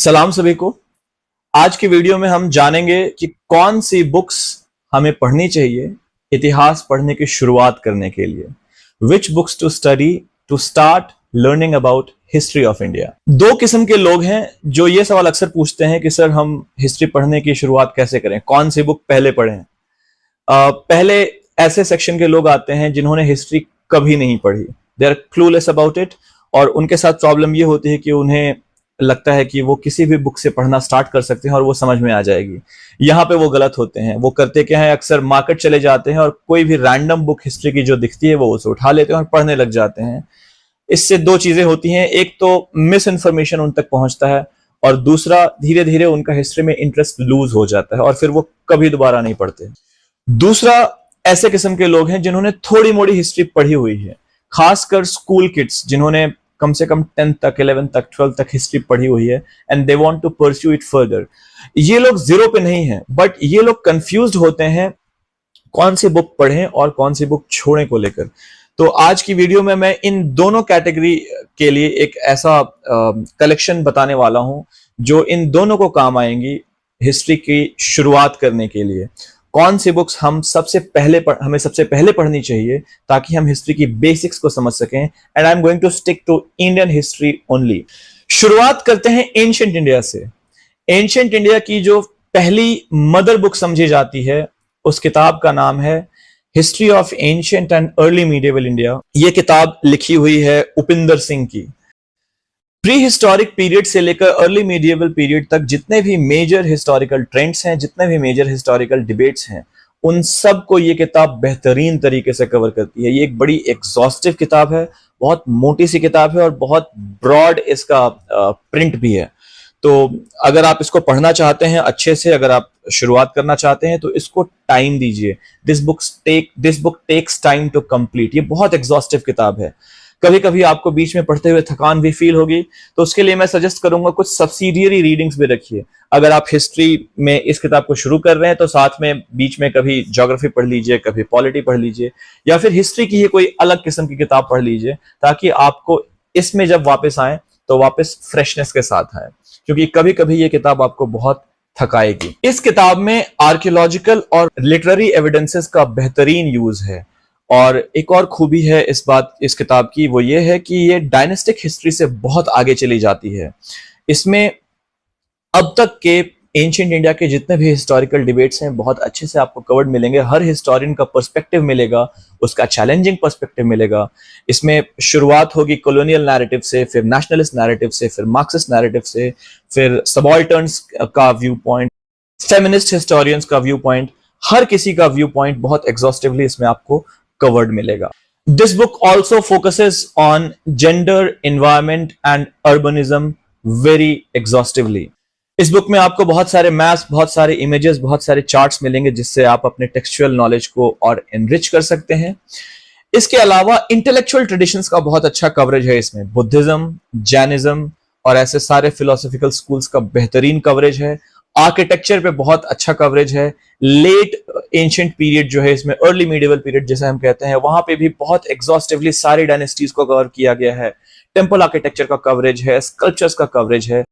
सलाम सभी को। आज की वीडियो में हम जानेंगे कि कौन सी बुक्स हमें पढ़नी चाहिए इतिहास पढ़ने की शुरुआत करने के लिए। Which books to study to start learning about history of India. दो किस्म के लोग हैं जो ये सवाल अक्सर पूछते हैं कि सर हम हिस्ट्री पढ़ने की शुरुआत कैसे करें, कौन सी बुक पहले पढ़ें। पहले ऐसे सेक्शन के लोग आते हैं जिन्होंने हिस्ट्री कभी नहीं पढ़ी, they are clueless about it, और उनके साथ प्रॉब्लम ये होती है कि उन्हें लगता है कि वो किसी भी बुक से पढ़ना स्टार्ट कर सकते हैं और वो समझ में आ जाएगी। यहाँ पे वो गलत होते हैं। वो करते क्या है, अक्सर मार्केट चले जाते हैं और कोई भी रैंडम बुक हिस्ट्री की जो दिखती है वो उसे उठा लेते हैं और पढ़ने लग जाते हैं। इससे दो चीजें होती हैं, एक तो मिस इन्फॉर्मेशन उन तक पहुंचता है और दूसरा धीरे धीरे उनका हिस्ट्री में इंटरेस्ट लूज हो जाता है और फिर वो कभी दोबारा नहीं पढ़ते। दूसरा ऐसे किस्म के लोग हैं जिन्होंने थोड़ी मोड़ी हिस्ट्री पढ़ी हुई है, खासकर स्कूल किड्स जिन्होंने कम से कम 10th तक, 11th तक, 12th तक हिस्ट्री पढ़ी हुई है and they want to pursue it further. ये लोग जीरो पे नहीं हैं, बट ये लोग कंफ्यूज्ड होते हैं कौन सी बुक पढ़ें और कौन सी बुक छोड़ें को लेकर। तो आज की वीडियो में मैं इन दोनों कैटेगरी के लिए एक ऐसा कलेक्शन बताने वाला हूं जो इन दोनों को काम आएंगी हिस्ट्री की शुरुआत करने के लिए। कौन सी बुक्स हमें सबसे पहले पढ़नी चाहिए ताकि हम हिस्ट्री की बेसिक्स को समझ सकें। And I am going to stick to Indian history only. शुरुआत करते हैं एंशिएंट इंडिया से। एंशिएंट इंडिया की जो पहली मदर बुक समझी जाती है उस किताब का नाम है history of ancient and early medieval India. यह किताब लिखी हुई है उपिंदर सिंह की। प्री हिस्टोरिक पीरियड से लेकर अर्ली मीडिएवल पीरियड तक जितने भी मेजर हिस्टोरिकल ट्रेंड्स हैं, जितने भी मेजर हिस्टोरिकल डिबेट्स हैं, उन सब को ये किताब बेहतरीन तरीके से कवर करती है। ये एक बड़ी एग्जॉस्टिव किताब है, बहुत मोटी सी किताब है और बहुत ब्रॉड इसका प्रिंट भी है। तो अगर आप इसको पढ़ना चाहते हैं अच्छे से, अगर आप शुरुआत करना चाहते हैं तो इसको टाइम दीजिए। This book takes time to complete. ये बहुत एग्जॉस्टिव किताब है। कभी कभी आपको बीच में पढ़ते हुए थकान भी फील होगी, तो उसके लिए मैं सजेस्ट करूंगा कुछ सब्सिडियरी रीडिंग्स भी रखिए। अगर आप हिस्ट्री में इस किताब को शुरू कर रहे हैं तो साथ में बीच में कभी ज्योग्राफी पढ़ लीजिए, कभी पॉलिटी पढ़ लीजिए, या फिर हिस्ट्री की ही कोई अलग किस्म की किताब पढ़ लीजिए ताकि आपको इसमें जब वापस आए तो वापस फ्रेशनेस के साथ आए, क्योंकि कभी कभी ये किताब आपको बहुत थकाएगी। इस किताब में आर्कियोलॉजिकल और लिटरेरी एविडेंसेस का बेहतरीन यूज है। और एक और खूबी है इस किताब की, वो ये है कि ये डायनेस्टिक हिस्ट्री से बहुत आगे चली जाती है। इसमें अब तक के एंशिएंट इंडिया के जितने भी हिस्टोरिकल डिबेट्स हैं बहुत अच्छे से आपको कवर्ड मिलेंगे। हर हिस्टोरियन का पर्सपेक्टिव मिलेगा, उसका चैलेंजिंग पर्सपेक्टिव मिलेगा। इसमें शुरुआत होगी कॉलोनियल नैरेटिव से, फिर नेशनलिस्ट नैरेटिव से, फिर मार्क्सिस्ट नैरेटिव से, फिर सबाल्टर्न्स का व्यू पॉइंट, फेमिनिस्ट हिस्टोरियंस का व्यू पॉइंट, हर किसी का व्यू पॉइंट बहुत एग्जॉस्टिवली इसमें आपको कवर्ड मिलेगा। This book also focuses on gender, environment and urbanism very exhaustively. इस बुक में आपको बहुत सारे मैप्स, बहुत सारे इमेजेस, बहुत सारे चार्ट्स मिलेंगे जिससे आप अपने टेक्सचुअल नॉलेज को और एनरिच कर सकते हैं। इसके अलावा इंटेलेक्चुअल ट्रेडिशंस का बहुत अच्छा कवरेज है इसमें। बुद्धिज्म, जैनिज्म और ऐसे सारे फिलोसॉफिकल स्कूल्स का बेहतरीन कवरेज है। आर्किटेक्चर पे बहुत अच्छा कवरेज है। लेट एंशिएंट पीरियड जो है इसमें, अर्ली मीडिएवल पीरियड जिसे हम कहते हैं, वहां पे भी बहुत एग्जॉस्टिवली सारी डायनेस्टीज को कवर किया गया है। टेम्पल आर्किटेक्चर का कवरेज है, स्कल्पचर्स का कवरेज है।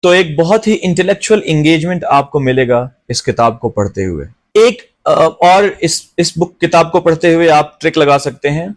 तो एक बहुत ही इंटेलेक्चुअल एंगेजमेंट आपको मिलेगा इस किताब को पढ़ते हुए। एक और इस बुक किताब को पढ़ते हुए आप ट्रिक लगा सकते हैं।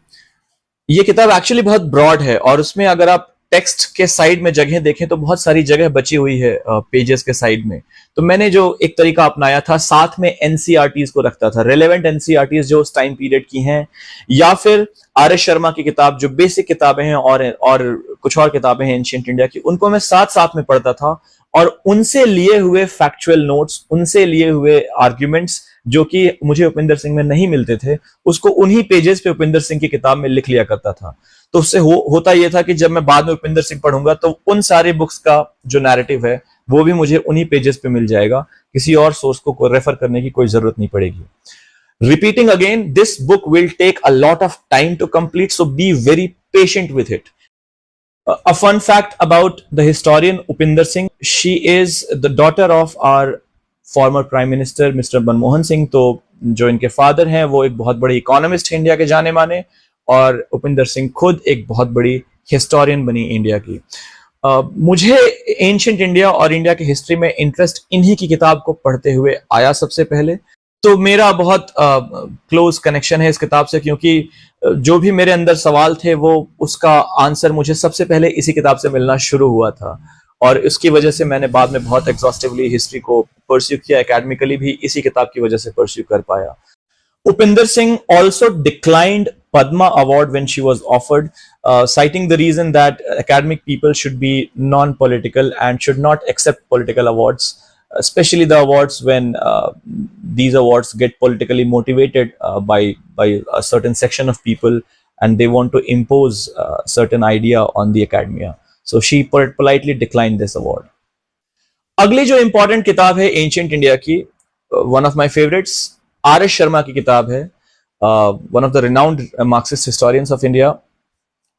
ये किताब एक्चुअली बहुत ब्रॉड है और उसमें अगर आप टेक्स्ट के साइड में जगह देखें तो बहुत सारी जगह बची हुई है पेजेस के साइड में। तो मैंने जो एक तरीका अपनाया था, साथ में एनसीईआरटीज को रखता था, रेलेवेंट एनसीईआरटीज जो उस टाइम पीरियड की हैं, या फिर आर एस शर्मा की किताब जो बेसिक किताबें हैं और कुछ और किताबें हैं एंशिएंट इंडिया की, उनको मैं साथ साथ में पढ़ता था और उनसे लिए हुए फैक्चुअल नोट्स, उनसे लिए हुए आर्ग्यूमेंट्स जो कि मुझे उपिंदर सिंह में नहीं मिलते थे, उसको उन्हीं पेजेस पे उपिंदर सिंह की किताब में लिख लिया करता था। तो उससे होता यह था कि जब मैं बाद में उपिंदर सिंह पढ़ूंगा तो उन सारी बुक्स का जो नैरेटिव है वो भी मुझे उन्हीं पेजेस पे मिल जाएगा। किसी और सोर्स को रेफर करने की कोई जरूरत नहीं पड़ेगी। Repeating again, this book will take a lot of time to complete, so be very patient with it. A fun fact about the historian Upinder Singh, she is the daughter of our former Prime Minister Mr. Manmohan Singh. तो जो इनके father हैं वो एक बहुत बड़े economist हैं India के जाने माने, और उपिंदर सिंह खुद एक बहुत बड़ी हिस्टोरियन बनी इंडिया की। मुझे एंशिएंट इंडिया और इंडिया की हिस्ट्री में इंटरेस्ट इन्हीं की किताब को पढ़ते हुए आया सबसे पहले। तो मेरा बहुत क्लोज कनेक्शन है इस किताब से, क्योंकि जो भी मेरे अंदर सवाल थे वो उसका आंसर मुझे सबसे पहले इसी किताब से मिलना शुरू हुआ था, और इसकी वजह से मैंने बाद में बहुत एग्जॉस्टिवली हिस्ट्री को परस्यू किया, एकेडमिकली भी इसी किताब की वजह से परस्यू कर पाया। Upinder Singh also declined Padma Award when she was offered, citing the reason that academic people should be non-political and should not accept political awards, especially the awards when these awards get politically motivated by a certain section of people and they want to impose a certain idea on the academia. So she politely declined this award. अगली जो important किताब है ancient India की, one of my favourites, R S Sharma की किताब है, one of the renowned Marxist historians of India.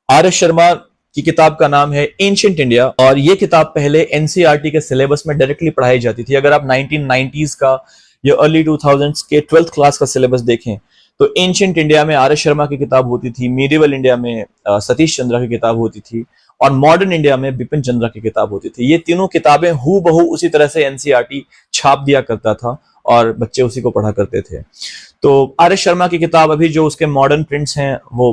R S Sharma की किताब का नाम है एंशिएंट इंडिया, और ये किताब पहले एनसीईआरटी के सिलेबस में डायरेक्टली पढ़ाई जाती थी। अगर आप 1990s का या अर्ली 2000s के 12th क्लास का सिलेबस देखें तो एंशिएंट इंडिया में आर एस शर्मा की किताब होती थी, मीडिवल इंडिया में सतीश चंद्रा की किताब होती थी, और मॉडर्न इंडिया में बिपिन चंद्रा की किताब होती थी। ये तीनों किताबें हूबहू उसी तरह से एनसीईआरटी छाप दिया करता था और बच्चे उसी को पढ़ा करते थे। तो आर एस शर्मा की किताब अभी जो उसके मॉडर्न प्रिंट्स हैं वो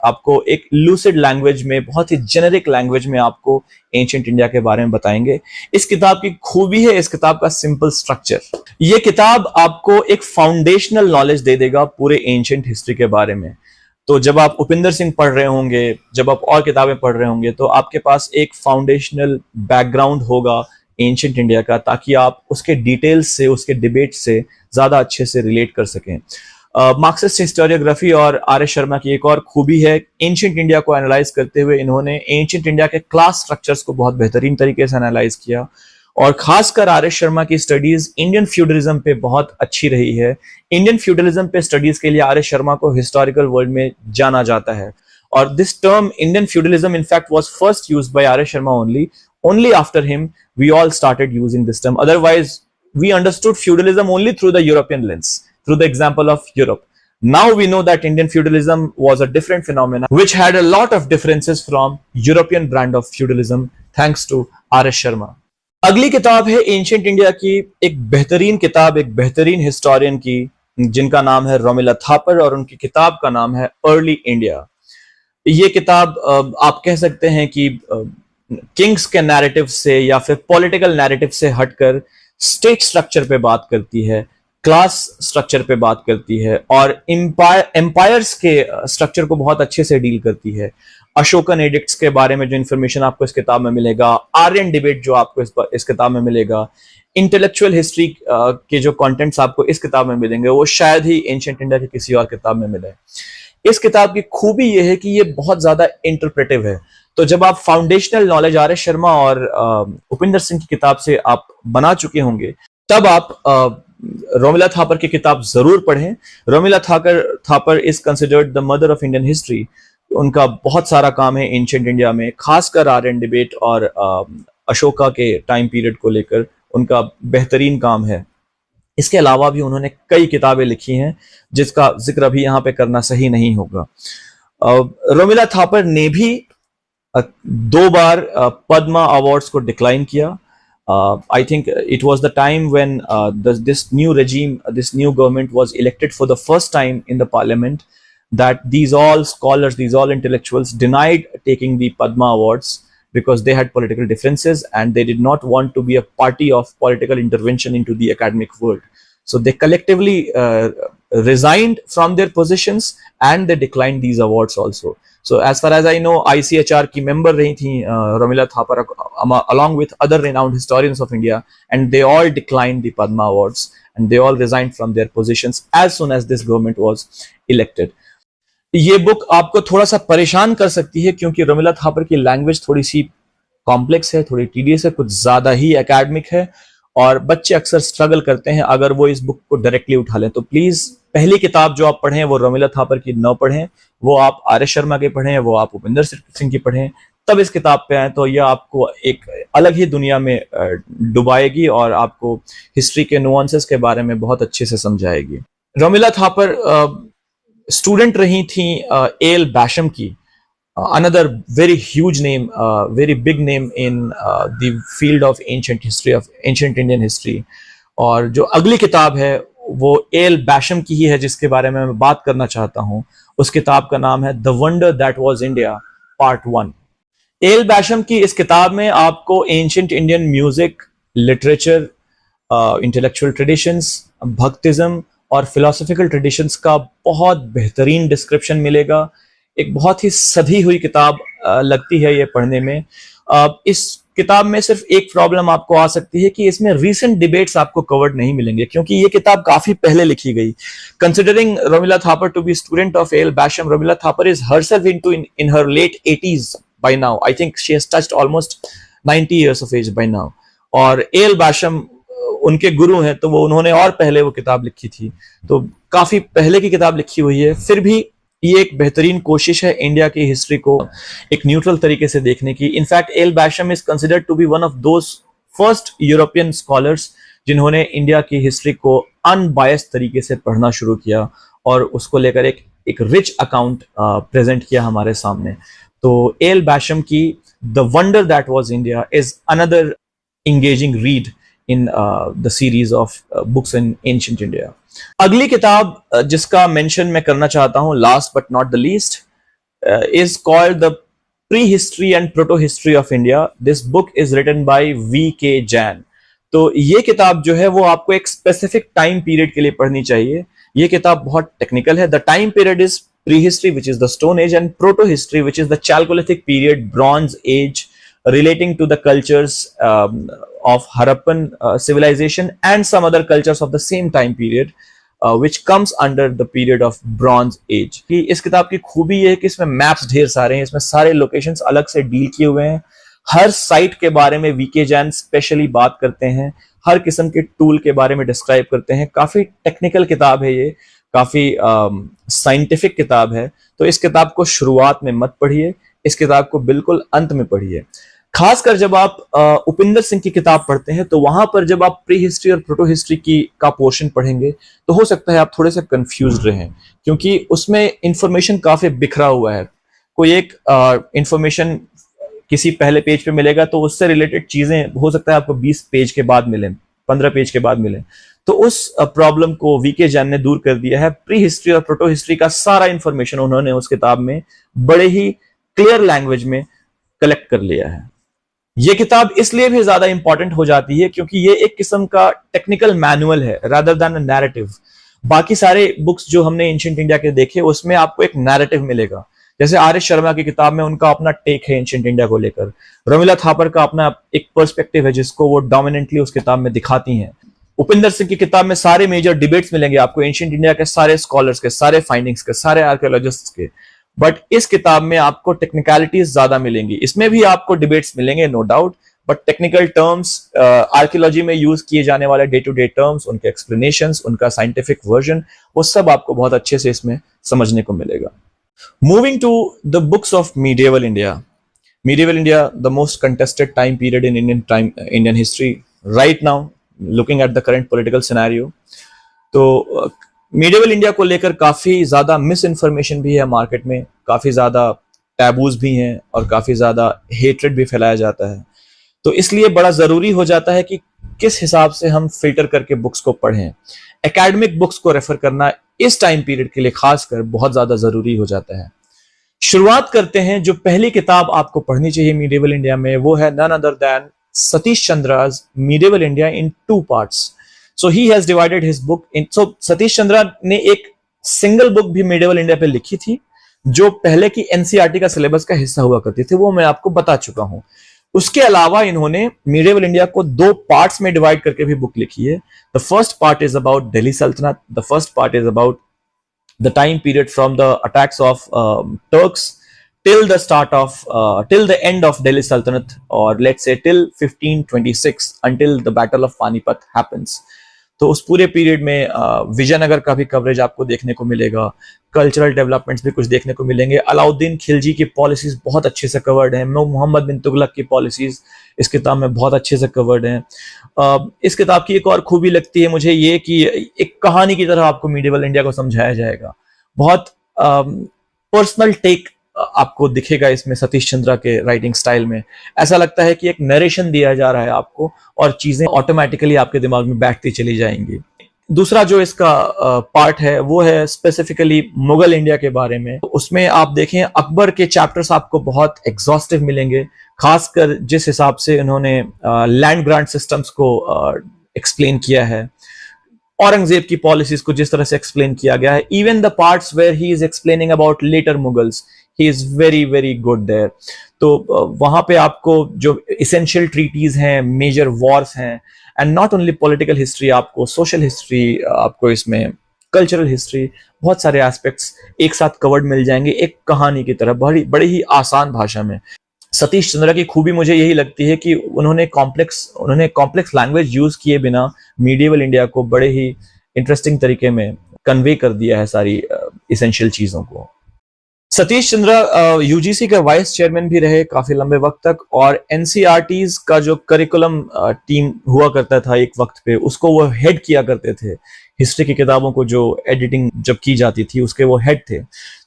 आपको एक लूसिड लैंग्वेज में, बहुत ही जेनेरिक लैंग्वेज में आपको एंशिएंट इंडिया के बारे में बताएंगे। इस किताब की खूबी है इस किताब का सिंपल स्ट्रक्चर। ये किताब आपको एक फाउंडेशनल नॉलेज दे देगा पूरे एंशिएंट हिस्ट्री के बारे में। तो जब आप उपिंदर सिंह पढ़ रहे होंगे, जब आप और किताबें पढ़ रहे होंगे, तो आपके पास एक फाउंडेशनल बैकग्राउंड होगा एंशिएंट इंडिया का, ताकि आप उसके डिटेल्स से, उसके डिबेट से ज्यादा अच्छे से रिलेट कर सकें। मार्क्सिस्ट हिस्टोरियोग्राफी और आर एस शर्मा की एक और खूबी है, एंशिएंट इंडिया को एनालाइज करते हुए इन्होंने एंशिएंट इंडिया के क्लास स्ट्रक्चर्स को बहुत बेहतरीन तरीके से एनालाइज किया, और खासकर आर एस शर्मा की स्टडीज इंडियन फ्यूडलिज्म पे बहुत अच्छी रही है। इंडियन फ्यूडलिज्म पे स्टडीज के लिए आर एस शर्मा को हिस्टोरिकल वर्ल्ड में जाना जाता है, और this term Indian feudalism in fact was first used by R S Sharma only after him we all started using this term. Otherwise we understood feudalism only through the European lens, through the example of Europe. Now we know that Indian feudalism was a different phenomenon which had a lot of differences from European brand of feudalism, thanks to R.S. Sharma. अगली किताब है ancient India की, एक बेहतरीन किताब, एक बेहतरीन historian की, जिनका नाम है रोमिला थापर, और उनकी किताब का नाम है अर्ली इंडिया। ये किताब आप कह सकते हैं कि किंग्स के नैरेटिव से या फिर पॉलिटिकल नैरेटिव से हटकर स्टेट स्ट्रक्चर पे बात करती है, क्लास स्ट्रक्चर पे बात करती है, और एम्पायर्स के स्ट्रक्चर को बहुत अच्छे से डील करती है। अशोकन एडिक्ट्स के बारे में जो इंफॉर्मेशन आपको इस किताब में मिलेगा, आर्यन डिबेट जो आपको इस किताब में मिलेगा, इंटेलेक्चुअल हिस्ट्री के जो कंटेंट्स आपको इस किताब में मिलेंगे, वो शायद ही एंशिएंट इंडिया की किसी और किताब में मिले। इस किताब की खूबी यह है कि ये बहुत ज्यादा इंटरप्रेटिव है। तो जब आप foundational knowledge R S Sharma और उपिंदर सिंह की किताब से आप बना चुके होंगे, तब आप रोमिला थापर की किताब जरूर पढ़ें। Romila Thapar is considered the mother of Indian history. उनका बहुत सारा काम है एंशिएंट इंडिया में, खासकर आर्यन डिबेट और अशोका के टाइम पीरियड को लेकर उनका बेहतरीन काम है। इसके अलावा भी उन्होंने कई किताबें लिखी हैं जिसका जिक्र अभी यहाँ पे करना सही नहीं होगा। रोमिला थापर ने भी 2 बार पद्मा अवार्ड्स को डिक्लाइन किया। I think it was the time when this new regime, this new government was elected for the first time in the parliament, that these all scholars, these all intellectuals denied taking the Padma awards because they had political differences and they did not want to be a party of political intervention into the academic world. So they collectively resigned from their positions and they declined these awards also. So as far as I know, ICHR की member रही थी Romila Thapar along with other renowned historians of India, and they all declined the Padma awards and they all resigned from their positions as soon as this government was elected. ये book आपको थोड़ा सा परेशान कर सकती है क्योंकि रोमिला थापर की लैंग्वेज थोड़ी सी कॉम्प्लेक्स है, थोड़ी टीडियस है, कुछ ज्यादा ही एकेडमिक है, और बच्चे अक्सर स्ट्रगल करते हैं अगर वो इस बुक को डायरेक्टली उठा लें। तो प्लीज पहली किताब जो आप पढ़ें वो रोमिला थापर की न पढ़ें, वो आप आर एस शर्मा की पढ़ें, वो आप उपिंदर सिंह की पढ़ें, तब इस किताब पे आए तो यह आपको एक अलग ही दुनिया में डुबाएगी और आपको हिस्ट्री के नुआंसेस के बारे में बहुत अच्छे से समझाएगी। रोमिला थापर स्टूडेंट रही थी एल बैशम की, another very huge name, very big name in the field of ancient history, of ancient Indian history. और जो अगली किताब है वो एल बैशम की ही है, जिसके बारे में मैं बात करना चाहता हूं। उस किताब का नाम है the wonder that was India part 1। L Basham की इस किताब में आपको ancient Indian music, literature, intellectual traditions, bhaktism और फिलोसॉफिकल ट्रेडिशंस का बहुत बेहतरीन डिस्क्रिप्शन मिलेगा। एक बहुत ही सधी हुई किताब लगती है ये पढ़ने में। इस किताब में सिर्फ एक प्रॉब्लम आपको आ सकती है कि इसमें रीसेंट डिबेट्स आपको कवर्ड नहीं मिलेंगे, क्योंकि ये किताब काफी पहले लिखी गई। Considering Romila Thapar to be student of L Basham, Romila Thapar is herself in her late 80s by now. I think she has touched almost 90 years of age by now. और एल बैशम उनके गुरु हैं, तो वो उन्होंने और पहले वो किताब लिखी थी, तो काफी पहले की किताब लिखी हुई है। फिर भी ये एक बेहतरीन कोशिश है इंडिया की हिस्ट्री को एक न्यूट्रल तरीके से देखने की। In fact L Basham is considered to be one of those first European scholars जिन्होंने इंडिया की हिस्ट्री को अनबायस्ड तरीके से पढ़ना शुरू किया और उसको लेकर एक रिच अकाउंट प्रेजेंट किया हमारे सामने। तो एल बैशम की the wonder that was India is another engaging read in the series of books in ancient India. अगली किताब जिसका मेंशन मैं करना चाहता हूं, last but not the least, is called the Prehistory and Proto-History of India. This book is written by V.K. Jain. तो ये किताब जो है वो आपको एक स्पेसिफिक टाइम पीरियड के लिए पढ़नी चाहिए। ये किताब बहुत टेक्निकल है। The time period is prehistory, which is the Stone Age, and proto-history, which is the Chalcolithic period, Bronze Age, relating to the cultures of Harappan civilization and some other cultures of the same time period, which comes under the period of Bronze Age. कि इस किताब की खूबी ये है कि इसमें maps ढेर सारे हैं, इसमें सारे लोकेशंस अलग से डील किए हुए हैं। हर साइट के बारे में वीके जैन स्पेशली बात करते हैं, हर किस्म के टूल के बारे में डिस्क्राइब करते हैं। काफी टेक्निकल किताब है ये, काफी साइंटिफिक किताब है। तो इस किताब को शुरुआत में मत पढ़िए, इस किताब को बिल्कुल अंत में पढ़िए। खासकर जब आप उपिंदर सिंह की किताब पढ़ते हैं तो वहां पर जब आप प्री हिस्ट्री और प्रोटो हिस्ट्री की का पोर्शन पढ़ेंगे तो हो सकता है आप थोड़े से कंफ्यूज रहें, क्योंकि उसमें इंफॉर्मेशन काफी बिखरा हुआ है। कोई एक इंफॉर्मेशन किसी पहले पेज पे मिलेगा तो उससे रिलेटेड चीजें हो सकता है आपको 20 पेज के बाद मिले, 15 पेज के बाद मिले। तो उस प्रॉब्लम को वीके जैन ने दूर कर दिया है। प्री हिस्ट्री और प्रोटो हिस्ट्री का सारा इंफॉर्मेशन उन्होंने उस किताब में बड़े ही क्लियर लैंग्वेज में कलेक्ट कर लिया है। ये किताब इसलिए भी ज्यादा इंपॉर्टेंट हो जाती है क्योंकि ये एक किस्म का टेक्निकल मैनुअल है रादर देन अ नैरेटिव। बाकी सारे बुक्स जो हमने एंशिएंट इंडिया के देखे उसमें आपको एक नैरेटिव मिलेगा, जैसे आर एस शर्मा की किताब में उनका अपना टेक है एंशिएंट इंडिया को लेकर, रोमिला थापर का अपना एक पर्सपेक्टिव है जिसको वो डोमिनेंटली उस किताब में दिखाती हैं। उपिंदर सिंह की किताब में सारे मेजर डिबेट्स मिलेंगे आपको एंशिएंट इंडिया के सारे स्कॉलर्स के, सारे फाइंडिंग्स के, सारे आर्कियोलॉजिस्ट्स के। बट इस किताब में आपको टेक्निकलिटीज ज्यादा मिलेंगी। इसमें भी आपको डिबेट्स मिलेंगे no doubt, but technical terms, archaeology में यूज किए जाने वाले डे टू डे टर्म्स, उनके एक्सप्लेनेशंस, उनका साइंटिफिक वर्जन, वो सब आपको बहुत अच्छे से इसमें समझने को मिलेगा। Moving to the books of medieval India. Medieval India, the most contested time period in Indian history right now, looking at the current political scenario. तो मीडिएवल इंडिया को लेकर काफी ज्यादा मिस इन्फॉर्मेशन भी है मार्केट में, काफी ज्यादा टैबूज भी हैं और काफी ज्यादा हेट्रेड भी फैलाया जाता है। तो इसलिए बड़ा जरूरी हो जाता है कि किस हिसाब से हम फिल्टर करके बुक्स को पढ़ें। एकेडमिक बुक्स को रेफर करना इस टाइम पीरियड के लिए खासकर बहुत ज्यादा जरूरी हो जाता है। शुरुआत करते हैं। जो पहली किताब आपको पढ़नी चाहिए मीडिएवल इंडिया में वो है none other than Satish Chandra's medieval India in 2 parts. So he has divided his book in, so Satish Chandra ने एक सिंगल बुक भी मीडिएवल इंडिया पे लिखी थी जो पहले की एनसीईआरटी का सिलेबस का हिस्सा हुआ करती थी, वो मैं आपको बता चुका हूं। उसके अलावा इन्होंने मीडिएवल इंडिया को 2 पार्ट्स में डिवाइड करके भी बुक लिखी है। The first part is about Delhi sultanate, the first part is about the time period from the attacks of Turks till the start of till the end of Delhi Sultanate, or let's say till 1526 until the Battle of Panipat happens. तो उस पूरे period में विजयनगर का भी coverage आपको देखने को मिलेगा, कल्चरल डेवलपमेंट्स भी कुछ देखने को मिलेंगे। अलाउद्दीन खिलजी की पॉलिसीज बहुत अच्छे से कवर्ड हैं, मोहम्मद बिन तुगलक की पॉलिसीज इस किताब में बहुत अच्छे से कवर्ड हैं। इस किताब की एक और खूबी लगती है मुझे ये कि एक कहानी की तरह आपको मीडिएवल इंडिया को समझाया जाएगा। बहुत पर्सनल टेक आपको दिखेगा इसमें सतीश चंद्रा के राइटिंग स्टाइल में। ऐसा लगता है कि एक नरेशन दिया जा रहा है आपको और चीजें ऑटोमेटिकली आपके दिमाग में बैठती चली जाएंगी। दूसरा जो इसका पार्ट है वो है स्पेसिफिकली मुगल इंडिया के बारे में। उसमें आप देखें अकबर के चैप्टर्स आपको बहुत एग्जॉस्टिव मिलेंगे, खासकर जिस हिसाब से इन्होंने लैंड ग्रांट सिस्टम्स को एक्सप्लेन किया है, औरंगजेब की पॉलिसीज को जिस तरह से एक्सप्लेन किया गया है, even the parts where he is explaining about later Mughals, he is very very good there. तो वहां पे आपको जो इसेंशियल ट्रीटीज हैं, मेजर वॉर्स हैं, and not only political history, आपको सोशल हिस्ट्री, आपको इसमें कल्चरल हिस्ट्री, बहुत सारे एस्पेक्ट्स एक साथ कवर्ड मिल जाएंगे एक कहानी की तरह, बड़ी ही आसान भाषा में। सतीश चंद्रा की खूबी मुझे यही लगती है कि उन्होंने कॉम्प्लेक्स लैंग्वेज यूज किए बिना मीडिएवल इंडिया को बड़े ही इंटरेस्टिंग तरीके में कन्वे कर दिया है सारी इसेंशियल चीजों को। सतीश चंद्रा यूजीसी के वाइस चेयरमैन भी रहे काफी लंबे वक्त तक, और एनसीईआरटीज का जो करिकुलम टीम हुआ करता था एक वक्त पे, उसको वो हेड किया करते थे। हिस्ट्री की किताबों को जो एडिटिंग जब की जाती थी उसके वो हेड थे।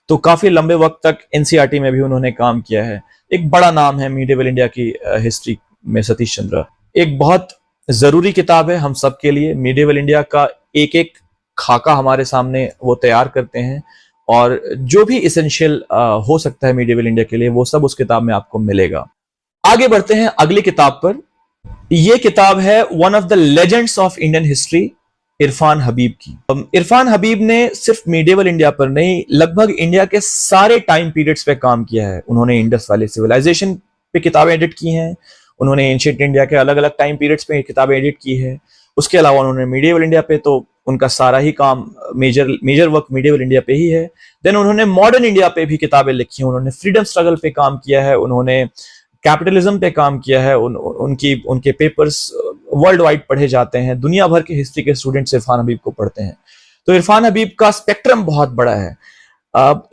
तो काफी लंबे वक्त तक एनसीईआरटी में भी उन्होंने काम किया है। एक बड़ा नाम है मीडिएवल इंडिया की हिस्ट्री में सतीश चंद्रा। एक बहुत जरूरी किताब है हम सब के लिए। मीडिएवल इंडिया का एक एक खाका हमारे सामने वो तैयार करते हैं, और जो भी इसेंशियल हो सकता है मीडिएवल इंडिया के लिए वो सब उस किताब में आपको मिलेगा। आगे बढ़ते हैं अगली किताब पर। यह किताब है one of the legends of Indian history, Irfan Habib की। इरफान हबीब ने सिर्फ मीडिएवल इंडिया पर नहीं, लगभग इंडिया के सारे टाइम पीरियड्स पे काम किया है। उन्होंने इंडस वैली सिविलाइजेशन पे किताबें एडिट की हैं, उन्होंने एंशिएंट इंडिया के अलग अलग टाइम पीरियड्स पे किताबें एडिट की है। उसके अलावा उन्होंने मीडिएवल इंडिया पे, तो उनका सारा ही काम मेजर वर्क मीडिएवल इंडिया पे ही है। देन उन्होंने मॉडर्न इंडिया पे भी किताबें लिखी हैं, उन्होंने फ्रीडम स्ट्रगल पे काम किया है, उन्होंने कैपिटलिज्म पे काम किया है। उनके पेपर्स वर्ल्ड वाइड पढ़े जाते हैं, दुनिया भर के हिस्ट्री के स्टूडेंट्स इरफान हबीब को पढ़ते हैं। तो इरफान हबीब का स्पेक्ट्रम बहुत बड़ा है।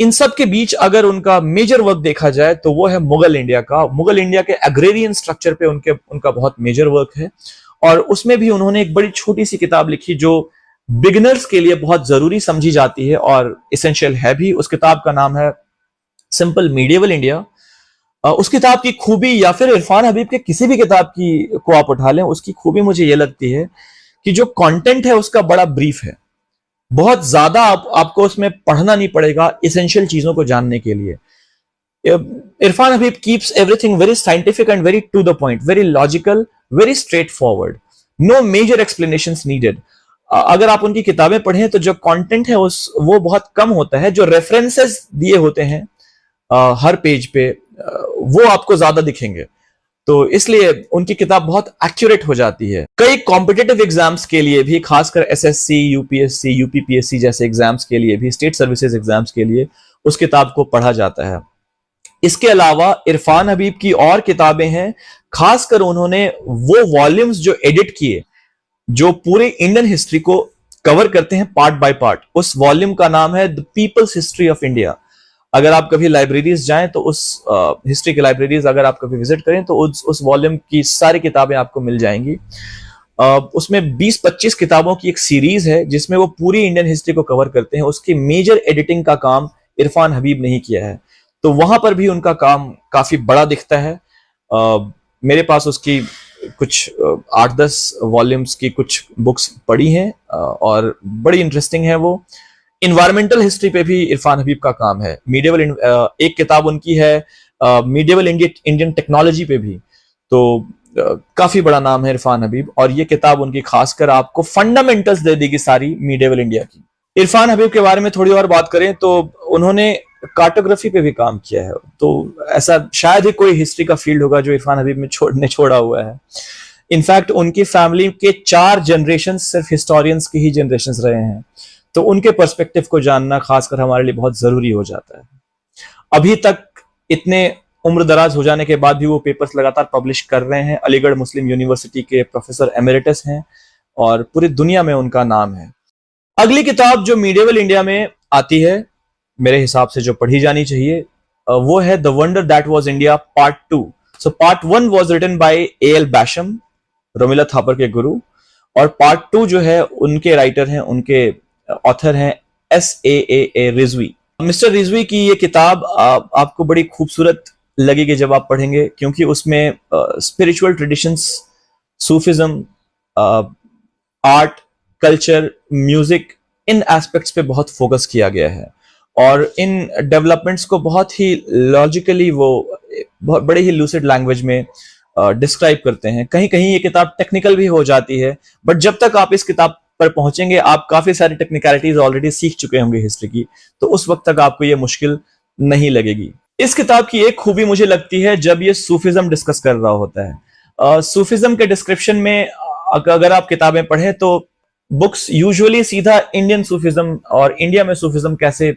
इन सब के बीच अगर उनका मेजर वर्क देखा जाए तो वो है मुगल इंडिया का। मुगल इंडिया के एग्रेरियन स्ट्रक्चर पे उनका बहुत मेजर वर्क है, और उसमें भी उन्होंने एक बड़ी छोटी सी किताब लिखी जो बिगिनर्स के लिए बहुत जरूरी समझी जाती है और इसेंशियल है भी। उस किताब का नाम है सिंपल मीडिएवल इंडिया। उस किताब की खूबी, या फिर इरफान हबीब के किसी भी किताब की को आप उठा लें, उसकी खूबी मुझे ये लगती है कि जो कंटेंट है उसका बड़ा ब्रीफ है। बहुत ज्यादा आपको उसमें पढ़ना नहीं पड़ेगा इसेंशियल चीजों को जानने के लिए। Irfan Habib keeps everything very scientific and very to the point, very logical, very straight forward, no major explanations needed. अगर आप उनकी किताबें पढ़ें तो जो कंटेंट है वो बहुत कम होता है। जो रेफरेंसेस दिए होते हैं हर पेज पे वो आपको ज्यादा दिखेंगे, तो इसलिए उनकी किताब बहुत एक्यूरेट हो जाती है। कई कॉम्पिटिटिव एग्जाम्स के लिए भी, खासकर एसएससी, यूपीएससी, यूपीपीएससी जैसे एग्जाम्स के लिए भी, स्टेट सर्विसेज एग्जाम्स के लिए उस किताब को पढ़ा जाता है। इसके अलावा इरफान हबीब की और किताबें हैं, खासकर उन्होंने वो वॉल्यूम्स जो एडिट किए जो पूरे इंडियन हिस्ट्री को कवर करते हैं पार्ट बाय पार्ट। उस वॉल्यूम का नाम है the people's history of India. अगर आप कभी लाइब्रेरीज जाएं तो उस हिस्ट्री की लाइब्रेरीज अगर आप कभी विजिट करें तो उस वॉल्यूम की सारी किताबें आपको मिल जाएंगी। उसमें 20-25 किताबों की एक सीरीज है जिसमें वो पूरी इंडियन हिस्ट्री को कवर करते हैं। उसकी मेजर एडिटिंग का काम इरफान हबीब ने ही किया है, तो वहां पर भी उनका काम काफी बड़ा दिखता है। मेरे पास उसकी कुछ 8-10 वॉल्यूम्स की कुछ बुक्स पढ़ी हैं और बड़ी इंटरेस्टिंग है वो। इन्वायरमेंटल हिस्ट्री पे भी इरफान हबीब का काम है। मीडिएवल एक किताब उनकी है मीडिएवल इंडियन टेक्नोलॉजी पे भी, तो काफी बड़ा नाम है इरफान हबीब, और ये किताब उनकी खासकर आपको फंडामेंटल्स दे देगी सारी मीडिएवल इंडिया की। इरफान हबीब के बारे में थोड़ी और बात करें तो उन्होंने कार्टोग्राफी पे भी काम किया है, तो ऐसा शायद ही कोई हिस्ट्री का फील्ड होगा जो इरफान हबीब ने छोड़ा हुआ है। इनफैक्ट उनकी फैमिली के 4 जनरेशन सिर्फ हिस्टोरियंस की ही जनरेशन रहे हैं, तो उनके पर्सपेक्टिव को जानना खासकर हमारे लिए बहुत जरूरी हो जाता है। अभी तक इतने उम्र दराज हो जाने के बाद भी वो पेपर्स लगातार पब्लिश कर रहे हैं। अलीगढ़ मुस्लिम यूनिवर्सिटी के प्रोफेसर एमेरिटस हैं और पूरी दुनिया में उनका नाम है। अगली किताब जो मीडिएवल इंडिया में आती है, मेरे हिसाब से जो पढ़ी जानी चाहिए, वो है the wonder that was India part 2। So part 1 was written by A L. Basham, Romila Thapar के गुरु, और पार्ट 2 जो है उनके राइटर हैं, उनके ऑथर हैं S.A.A. रिजवी। मिस्टर रिजवी की ये किताब आपको बड़ी खूबसूरत लगेगी जब आप पढ़ेंगे, क्योंकि उसमें spiritual traditions, Sufism, art, culture, music, इन एस्पेक्ट्स पे बहुत फोकस किया गया है और इन डेवलपमेंट्स को बहुत ही लॉजिकली वो बहुत बड़े ही लूसिड लैंग्वेज में डिस्क्राइब करते हैं। कहीं कहीं ये किताब टेक्निकल भी हो जाती है, बट जब तक आप इस किताब पर पहुंचेंगे आप काफी सारी टेक्निकलिटीज ऑलरेडी सीख चुके होंगे हिस्ट्री की, तो उस वक्त तक आपको ये मुश्किल नहीं लगेगी। इस किताब की एक खूबी मुझे लगती है जब ये सूफिज्म डिस्कस कर रहा होता है। सूफिज्म के डिस्क्रिप्शन में अगर आप किताबें पढ़ें तो बुक्स यूजुअली सीधा इंडियन सूफिज्म और इंडिया में सूफिज्म कैसे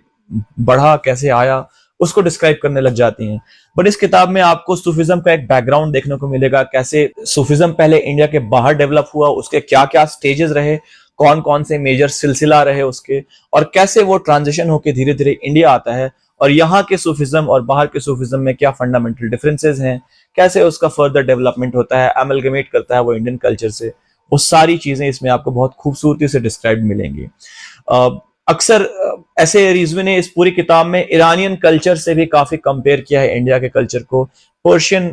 बढ़ा, कैसे आया, उसको डिस्क्राइब करने लग जाती हैं। बट इस किताब में आपको सूफिज्म का एक बैकग्राउंड देखने को मिलेगा, कैसे सूफिज्म पहले इंडिया के बाहर डेवलप हुआ, उसके क्या क्या स्टेजेस रहे, कौन कौन से मेजर सिलसिला रहे उसके, और कैसे वो ट्रांजिशन होकर धीरे धीरे इंडिया आता है, और यहाँ के सूफिज्म और बाहर के सूफिज्म में क्या फंडामेंटल डिफरेंसेस हैं, कैसे उसका फर्दर डेवलपमेंट होता है, एमलगमेट करता है वो इंडियन कल्चर से। वो सारी चीजें इसमें आपको बहुत खूबसूरती से डिस्क्राइब मिलेंगी। अक्सर ऐसे रिजवी ने इस पूरी किताब में ईरानियन कल्चर से भी काफी कंपेयर किया है इंडिया के कल्चर को। पर्शियन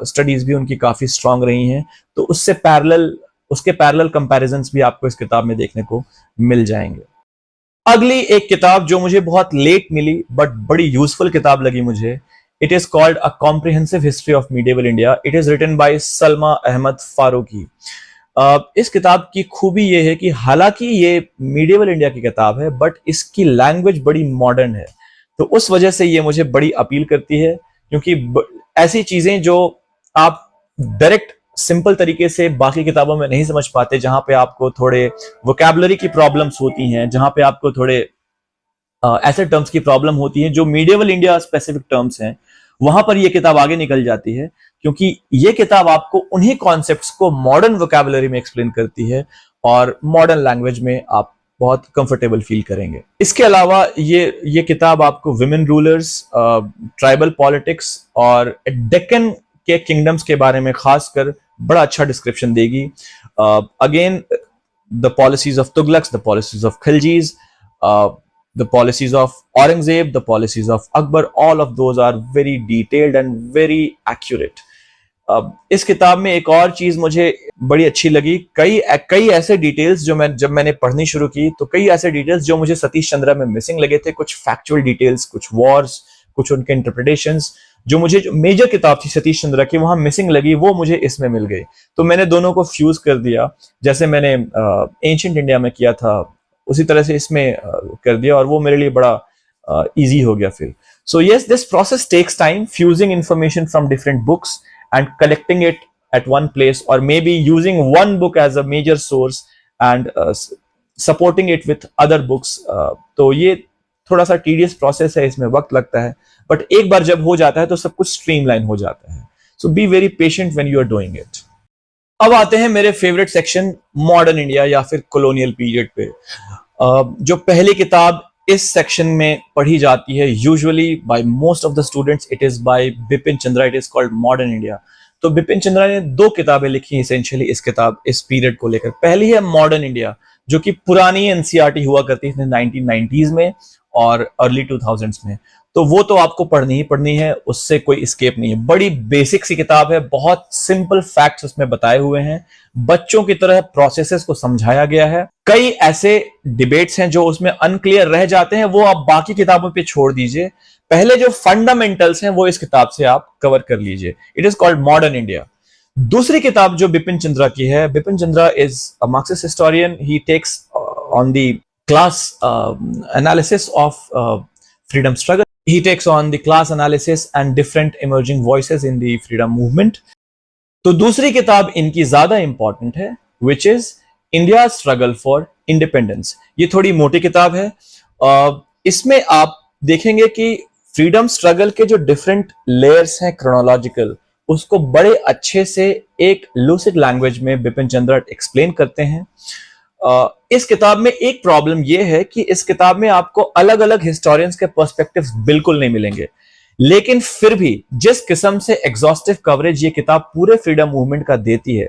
स्टडीज भी उनकी काफी स्ट्रांग रही हैं, तो उसके पैरेलल कंपैरिजंस भी आपको इस किताब में देखने को मिल जाएंगे। अगली एक किताब जो मुझे बहुत लेट मिली बट बड़ी यूजफुल किताब लगी मुझे, it is called a comprehensive history of medieval India. It is written by Salma Ahmed Farooqui. इस किताब की खूबी यह है कि हालांकि ये मीडिएवल इंडिया की किताब है बट इसकी लैंग्वेज बड़ी मॉडर्न है, तो उस वजह से ये मुझे बड़ी अपील करती है, क्योंकि ऐसी चीजें जो आप डायरेक्ट सिंपल तरीके से बाकी किताबों में नहीं समझ पाते, जहां पे आपको थोड़े वोकैबुलरी की प्रॉब्लम्स होती हैं, जहां पे आपको थोड़े ऐसे टर्म्स की प्रॉब्लम होती है जो मीडिएवल इंडिया स्पेसिफिक टर्म्स हैं, वहां पर ये किताब आगे निकल जाती है, क्योंकि ये किताब आपको उन्हीं कॉन्सेप्ट्स को मॉडर्न वोकैबुलरी में एक्सप्लेन करती है और मॉडर्न लैंग्वेज में आप बहुत कंफर्टेबल फील करेंगे। इसके अलावा ये किताब आपको विमेन रूलर्स, ट्राइबल पॉलिटिक्स और डेक्कन के किंगडम्स के बारे में खासकर बड़ा अच्छा डिस्क्रिप्शन देगी। Again the policies of Tughlaqs, the policies of Khiljis, the policies of Aurangzeb, the policies of Akbar, all of those are very detailed and very accurate. इस किताब में एक और चीज मुझे बड़ी अच्छी लगी, कई ऐसे डिटेल्स जब मैंने पढ़नी शुरू की तो कई ऐसे डिटेल्स जो मुझे सतीश चंद्रा में मिसिंग लगे थे, कुछ फैक्चुअल डिटेल्स, कुछ वॉर्स, कुछ उनके इंटरप्रिटेशंस जो मेजर किताब थी सतीश चंद्रा की वहां मिसिंग लगी, वो मुझे इसमें मिल गई। तो मैंने दोनों को फ्यूज कर दिया, जैसे मैंने एंशिएंट इंडिया में किया था उसी तरह से इसमें कर दिया, और वो मेरे लिए बड़ा इजी हो गया फिर। So yes, this process takes time, fusing information from different books and collecting it at one place, और may be using one book as a major source and supporting it with other books. तो ये थोड़ा सा tedious process है, इसमें वक्त लगता है, बट एक बार जब हो जाता है तो सब कुछ स्ट्रीमलाइन हो जाता है। So be very patient when you are doing it. अब आते हैं मेरे फेवरेट सेक्शन, मॉडर्न इंडिया या फिर कॉलोनियल पीरियड पे। जो पहली किताब इस सेक्शन में पढ़ी जाती है usually by most of the students, it is by Bipin Chandra, it is called modern India. तो बिपिन चंद्रा ने 2 किताबें लिखी एसेंशियली इस पीरियड को लेकर। पहली है मॉडर्न इंडिया, जो कि पुरानी एनसीईआरटी हुआ करती थी 1990s में और अर्ली 2000s में, तो वो तो आपको पढ़नी ही पढ़नी है, उससे कोई स्केप नहीं है। बड़ी बेसिक सी किताब है, बहुत सिंपल फैक्ट्स उसमें बताए हुए हैं, बच्चों की तरह प्रोसेसेस को समझाया गया है। कई ऐसे डिबेट्स हैं जो उसमें अनक्लियर रह जाते हैं, वो आप बाकी किताबों पे छोड़ दीजिए, पहले जो फंडामेंटल्स हैं वो इस किताब से आप कवर कर लीजिए। It is called modern India. दूसरी किताब जो बिपिन चंद्रा की है, Bipin Chandra is a Marxist historian, he takes on the class analysis of freedom struggle. He takes on the class analysis and different emerging voices in the freedom movement. तो दूसरी किताब इनकी ज्यादा इंपॉर्टेंट है, which is India struggle for independence. ये थोड़ी मोटी किताब है। इसमें आप देखेंगे कि फ्रीडम स्ट्रगल के जो डिफरेंट लेयर्स हैं क्रोनोलॉजिकल, उसको बड़े अच्छे से एक लूसिड लैंग्वेज में बिपिन चंद्रा एक्सप्लेन करते हैं। इस किताब में एक प्रॉब्लम यह है कि इस किताब में आपको अलग अलग हिस्टोरियंस के पर्सपेक्टिव्स बिल्कुल नहीं मिलेंगे, लेकिन फिर भी जिस किस्म से एग्जॉस्टिव कवरेज ये किताब पूरे फ्रीडम मूवमेंट का देती है,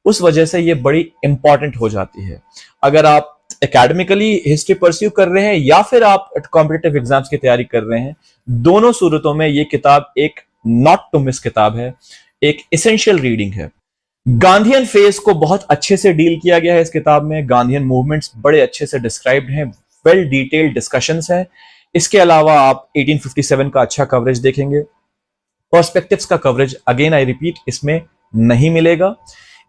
उस वजह से ये बड़ी इंपॉर्टेंट हो जाती है। अगर आप एकेडमिकली हिस्ट्री परस्यू कर रहे हैं या फिर आप कॉम्पिटिटिव एग्जाम्स की तैयारी कर रहे हैं, दोनों सूरतों में ये किताब एक नॉट टू मिस किताब है, एक एसेंशियल रीडिंग है। गांधीयन फेज को बहुत अच्छे से डील किया गया है इस किताब में। गांधीयन मूवमेंट्स बड़े अच्छे से डिस्क्राइब्ड हैं, वेल डिटेल्ड डिस्कशंस हैं। इसके अलावा आप 1857 का अच्छा कवरेज देखेंगे। पर्सपेक्टिव्स का कवरेज अगेन आई रिपीट इसमें नहीं मिलेगा।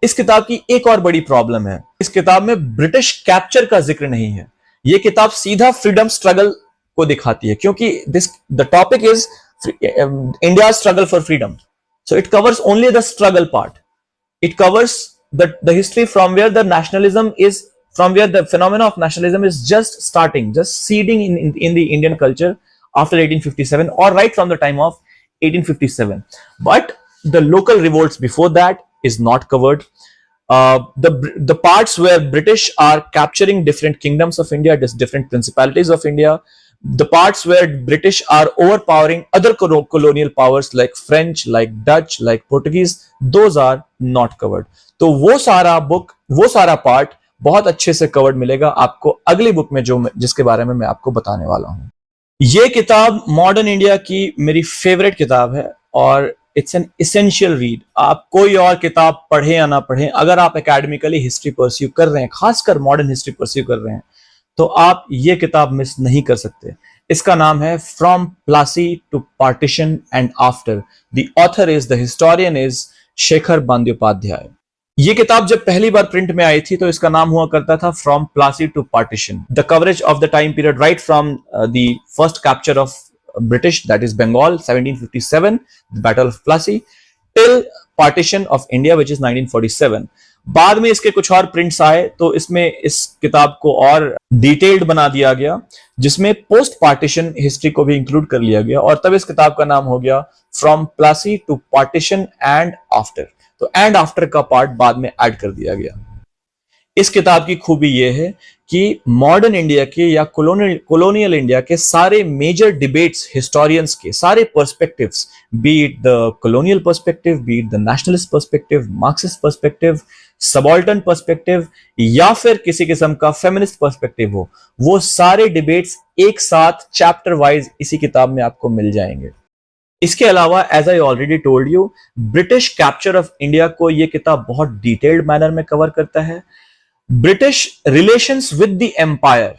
इस किताब की एक और बड़ी प्रॉब्लम है, इस किताब में ब्रिटिश कैप्चर का जिक्र नहीं है। यह किताब सीधा फ्रीडम स्ट्रगल को दिखाती है, क्योंकि the topic is India struggle for freedom, so it covers only the struggle part. It covers the history from where the nationalism is, from where the phenomena of nationalism is just starting, just seeding in the Indian culture after 1857, or right from the time of 1857. But the local revolts before that is not covered. The parts where British are capturing different kingdoms of India, different principalities of India, the parts where British are overpowering other colonial powers like French, like Dutch, like Portuguese, those are not covered. तो वो सारा part बहुत अच्छे से covered मिलेगा आपको अगली book में जिसके बारे में मैं आपको बताने वाला हूं। ये किताब मॉडर्न इंडिया की मेरी फेवरेट किताब है और इट्स एन एसेंशियल रीड। आप कोई और किताब पढ़ें या ना पढ़ें, अगर आप एकेडमिकली हिस्ट्री परस्यू कर रहे हैं, खासकर मॉडर्न हिस्ट्री परस्यू कर रहे हैं, तो आप ये किताब मिस नहीं कर सकते। इसका नाम है from Plassey to partition and after. The author is, the historian is Shekhar Bandyopadhyay. ये किताब जब पहली बार प्रिंट में आई थी तो इसका नाम हुआ करता था from Plassey to partition. The coverage of the time period right from the first capture of British, that is Bengal, 1757, the Battle of Plassey, till partition of India, which is 1947. बाद में इसके कुछ और प्रिंट्स आए तो इसमें इस किताब को और डिटेल्ड बना दिया गया, जिसमें पोस्ट पार्टीशन हिस्ट्री को भी इंक्लूड कर लिया गया और तब इस किताब का नाम हो गया from Plassey to partition and after. तो एंड आफ्टर का पार्ट बाद में ऐड कर दिया गया। इस किताब की खूबी यह है कि मॉडर्न इंडिया के या कॉलोनियल इंडिया के सारे मेजर डिबेट्स, हिस्टोरियंस के सारे perspectives, B it the colonial perspective, B it the nationalist perspective, Marxist perspective, subaltern perspective या फिर किसी किस्म का फेमिनिस्ट पर्सपेक्टिव हो, वो सारे डिबेट्स एक साथ चैप्टर वाइज इसी किताब में आपको मिल जाएंगे। इसके अलावा as I already told you, British capture of India को यह किताब बहुत डिटेल्ड मैनर में कवर करता है। British relations with the empire,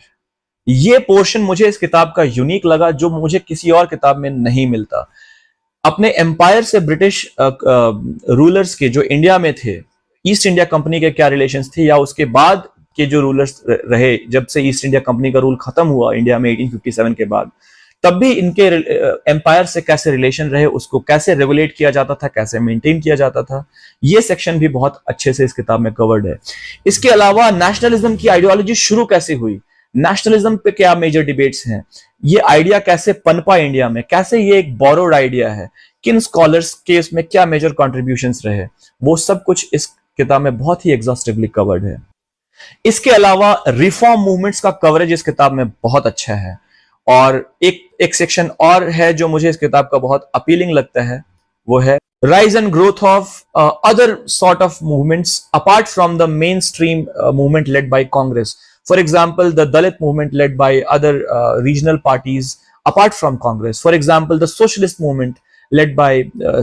ये पोर्शन मुझे इस किताब का यूनिक लगा, जो मुझे किसी और किताब में नहीं मिलता। अपने एम्पायर से ब्रिटिश रूलर्स के जो इंडिया में थे, ईस्ट इंडिया कंपनी के क्या रिलेशंस थे, या उसके बाद के जो रूलर्स रहे जब से ईस्ट इंडिया कंपनी का रूल खत्म हुआ इंडिया में 1857 के बाद, तब भी इनके एम्पायर से कैसे रिलेशन रहे, उसको कैसे रेगुलेट किया जाता था, कैसे मेंटेन किया जाता था, ये सेक्शन भी बहुत अच्छे से इस किताब में कवर्ड है। इसके अलावा नेशनलिज्म की आइडियोलॉजी शुरू कैसे हुई, नेशनलिज्म पे क्या मेजर डिबेट्स हैं, ये आइडिया कैसे पनपा इंडिया में, कैसे ये एक बोरोड आइडिया है, किन स्कॉलर्स के इसमें क्या मेजर कॉन्ट्रीब्यूशंस रहे, वो सब कुछ इस किताब में बहुत ही एग्जॉस्टिवली कवर्ड है। इसके अलावा रिफॉर्म मूवमेंट्स का कवरेज इस किताब में बहुत अच्छा है। और एक सेक्शन और है जो मुझे इस किताब का बहुत अपीलिंग लगता है, वो है rise and growth of other sort of movements apart from the main stream movement led by Congress. For example the Dalit movement led by other regional parties apart from Congress. For example the socialist movement led by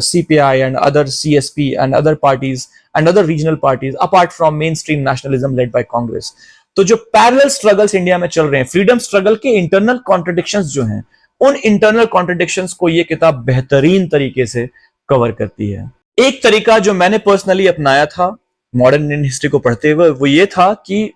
CPI and other CSP and other parties and other regional parties apart from mainstream nationalism led by Congress. तो जो parallel struggles India में चल रहे हैं, freedom struggle के internal contradictions जो हैं, उन इंटरनल कॉन्ट्रडिक्शंस को ये किताब बेहतरीन तरीके से कवर करती है। एक तरीका जो मैंने पर्सनली अपनाया था मॉडर्न इंडियन हिस्ट्री को पढ़ते हुए, वो ये था कि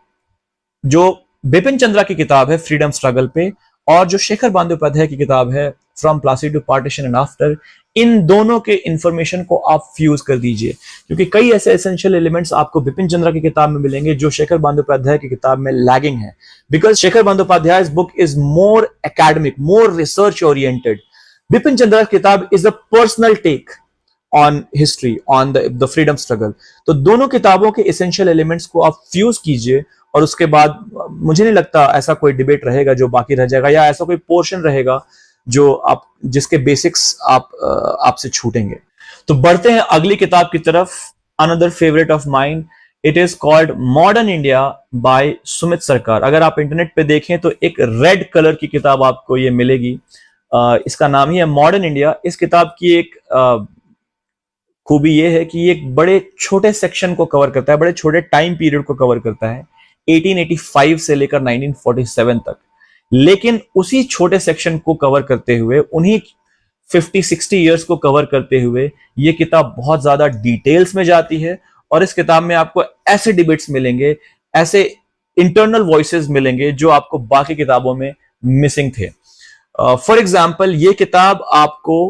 जो बिपिन चंद्रा की किताब है फ्रीडम स्ट्रगल पे और जो शेखर बंद्योपाध्याय की किताब है from Plassey to partition and after, इन दोनों के इंफॉर्मेशन को आप फ्यूज कर दीजिए, क्योंकि कई ऐसे एसेंशियल एलिमेंट्स आपको बिपिन चंद्रा की किताब में मिलेंगे जो शेखर बंद्योपाध्याय की किताब में लैगिंग है। Because Shekhar Bandyopadhyay book is more academic, more research oriented. Bipin Chandra की किताब is a personal take on history, on the freedom struggle. तो दोनों किताबों के एसेंशियल एलिमेंट्स को आप फ्यूज कीजिए और उसके बाद मुझे नहीं लगता ऐसा कोई डिबेट रहेगा जो बाकी रह जाएगा, या ऐसा कोई पोर्शन रहेगा जो आप जिसके बेसिक्स आपसे छूटेंगे। तो बढ़ते हैं अगली किताब की तरफ। Another favourite of mine it is called modern India by Sumit सरकार। अगर आप इंटरनेट पे देखें तो एक रेड कलर की किताब आपको ये मिलेगी। इसका नाम ही है मॉडर्न इंडिया। इस किताब की एक खूबी ये है कि ये एक बड़े छोटे सेक्शन को कवर करता है, बड़े छोटे टाइम पीरियड को कवर करता है, 1885 से लेकर 1947 तक। लेकिन उसी छोटे सेक्शन को कवर करते हुए, उन्हीं 50-60 इयर्स को कवर करते हुए ये किताब बहुत ज्यादा डिटेल्स में जाती है। और इस किताब में आपको ऐसे डिबेट्स मिलेंगे, ऐसे इंटरनल वॉइसेस मिलेंगे जो आपको बाकी किताबों में मिसिंग थे। फॉर एग्जाम्पल, ये किताब आपको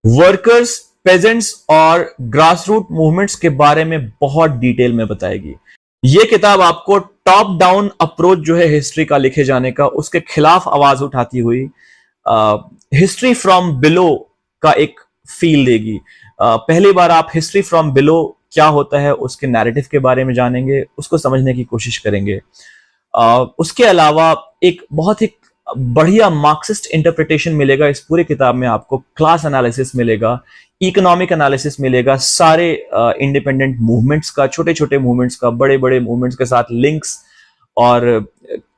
वर्कर्स, पेजेंट्स और ग्रास रूट मूवमेंट्स के बारे में बहुत डिटेल में बताएगी। ये किताब आपको टॉप डाउन अप्रोच जो है हिस्ट्री का लिखे जाने का, उसके खिलाफ आवाज उठाती हुई हिस्ट्री फ्रॉम बिलो का एक फील देगी। पहली बार आप हिस्ट्री फ्रॉम बिलो क्या होता है उसके नैरेटिव के बारे में जानेंगे, उसको समझने की कोशिश करेंगे। उसके अलावा एक बहुत ही बढ़िया मार्क्सिस्ट इंटरप्रिटेशन मिलेगा इस पूरी किताब में। आपको क्लास एनालिसिस मिलेगा, इकोनॉमिक एनालिसिस मिलेगा, सारे इंडिपेंडेंट मूवमेंट्स का, छोटे छोटे मूवमेंट्स का, बड़े बड़े मूवमेंट्स के साथ लिंक्स, और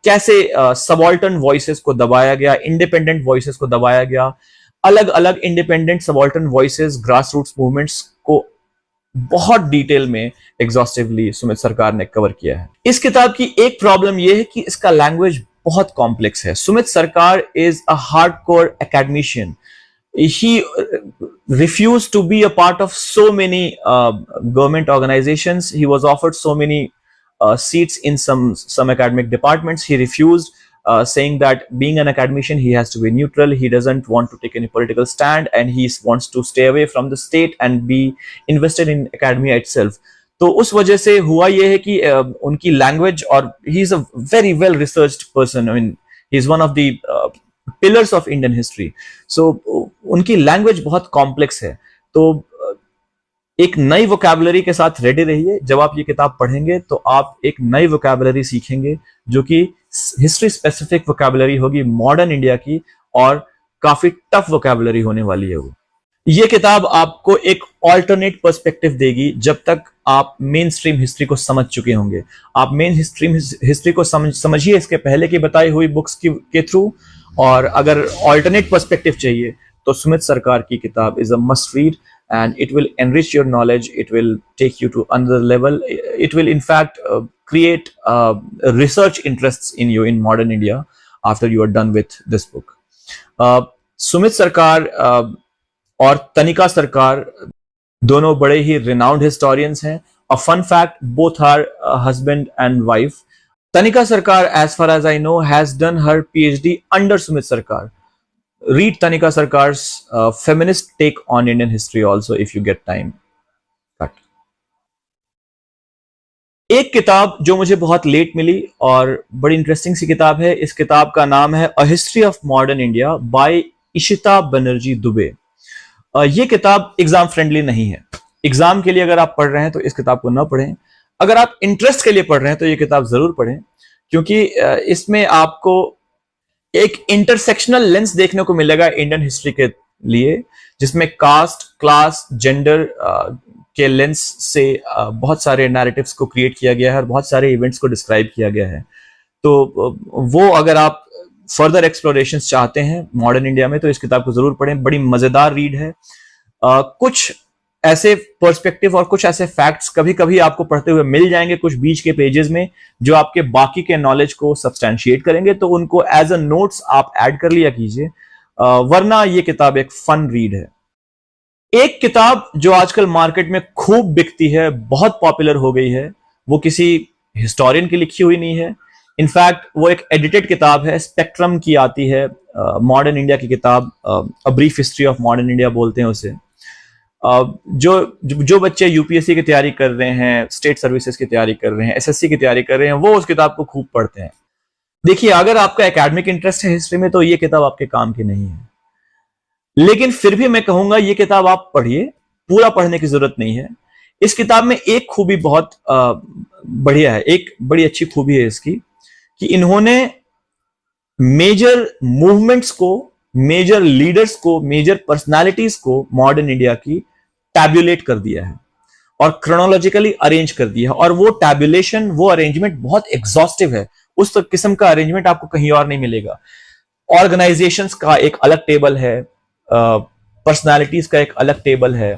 कैसे सबॉल्टर्न वॉइसेस को दबाया गया, इंडिपेंडेंट वॉइसेस को दबाया गया, अलग अलग independent subaltern voices, grass roots movements को बहुत डिटेल में एग्जॉस्टिवली सुमित सरकार ने कवर किया है। इस किताब की एक प्रॉब्लम यह है कि इसका लैंग्वेज बहुत कॉम्प्लेक्स है। सुमित सरकार is a hardcore academician. He refused to be a part of so many government organizations. He was offered so many seats in some academic departments. He refused, saying that being an academician, he has to be neutral. He doesn't want to take any political stand, and he wants to stay away from the state and be invested in academia itself. तो उस वजह से हुआ ये है कि उनकी language, और he is a very well researched person, I mean he is one of the pillars of Indian history. So उनकी लैंग्वेज बहुत कॉम्प्लेक्स है। तो एक नई वोकैबुलरी के साथ रेडी रहिए। जब आप ये किताब पढ़ेंगे तो आप एक नई वोकैबुलरी सीखेंगे जो कि हिस्ट्री स्पेसिफिक वोकैबुलरी होगी मॉडर्न इंडिया की, और काफी टफ वोकैबुलरी होने वाली है वो। ये किताब आपको एक ऑल्टरनेट पर्सपेक्टिव देगी जब तक आप मेन स्ट्रीम हिस्ट्री को समझ चुके होंगे। आप मेन स्ट्रीम हिस्ट्री को समझिए इसके पहले की बताई हुई बुक्स के थ्रू, और अगर ऑल्टरनेट पर्सपेक्टिव चाहिए तो सुमित सरकार की किताब is a must read, and it will enrich your knowledge. It will take you to another level. It will in fact create research interests in you in modern India after you are done with this book. Sumit सरकार और तनिका सरकार दोनों बड़े ही renowned historians हैं। A fun fact, both are husband and wife. Tanika Sarkar, as far as I know, has done her PhD under Sumit Sarkar. Read Tanika Sarkar's feminist take on Indian history also if you get time. Cut. एक किताब जो मुझे बहुत late मिली और बड़ी interesting सी किताब है, इस किताब का नाम है a history of modern India by Ishita Banerjee Dubey. ये किताब एग्जाम फ्रेंडली नहीं है। एग्जाम के लिए अगर आप पढ़ रहे हैं तो इस किताब को ना पढ़ें। अगर आप इंटरेस्ट के लिए पढ़ रहे हैं तो ये किताब जरूर पढ़ें, क्योंकि इसमें आपको एक इंटरसेक्शनल लेंस देखने को मिलेगा इंडियन हिस्ट्री के लिए, जिसमें कास्ट, क्लास, जेंडर के लेंस से बहुत सारे नैरेटिव्स को क्रिएट किया गया है और बहुत सारे इवेंट्स को डिस्क्राइब किया गया है। तो वो अगर आप फर्दर एक्सप्लोरेशंस चाहते हैं मॉडर्न इंडिया में तो इस किताब को जरूर पढ़ें। बड़ी मजेदार रीड है। कुछ ऐसे पर्सपेक्टिव और कुछ ऐसे फैक्ट्स कभी कभी आपको पढ़ते हुए मिल जाएंगे कुछ बीच के पेजेस में, जो आपके बाकी के नॉलेज को सब्सटैंशिएट करेंगे, तो उनको एज अ नोट्स आप ऐड कर लिया कीजिए, वरना ये किताब एक फन रीड है। एक किताब जो आजकल मार्केट में खूब बिकती है, बहुत पॉपुलर हो गई है, वो किसी हिस्टोरियन की लिखी हुई नहीं है। इनफैक्ट वो एक एडिटेड किताब है, स्पेक्ट्रम की आती है, मॉडर्न इंडिया की किताब, a brief history of modern India बोलते हैं उसे। जो बच्चे यूपीएससी की तैयारी कर रहे हैं, स्टेट सर्विसेज की तैयारी कर रहे हैं, एसएससी की तैयारी कर रहे हैं, वो उस किताब को खूब पढ़ते हैं। देखिए, अगर आपका एकेडमिक इंटरेस्ट है हिस्ट्री में तो ये किताब आपके काम की नहीं है, लेकिन फिर भी मैं कहूंगा ये किताब आप पढ़िए। पूरा पढ़ने की जरूरत नहीं है। इस किताब में एक खूबी बहुत बढ़िया है, एक बड़ी अच्छी खूबी है इसकी, कि इन्होंने मेजर मूवमेंट्स को, मेजर लीडर्स को, मेजर पर्सनालिटीज को मॉडर्न इंडिया की टैब्यूलेट कर दिया है। और क्रोनोलॉजिकली अरेंज कर दिया है। और वो टैबुलेशन, वो अरेंजमेंट बहुत एग्जॉस्टिव है। उस किस्म का अरेंजमेंट आपको कहीं और नहीं मिलेगा। ऑर्गेनाइजेशंस का एक अलग टेबल है, पर्सनालिटीज का एक अलग टेबल है,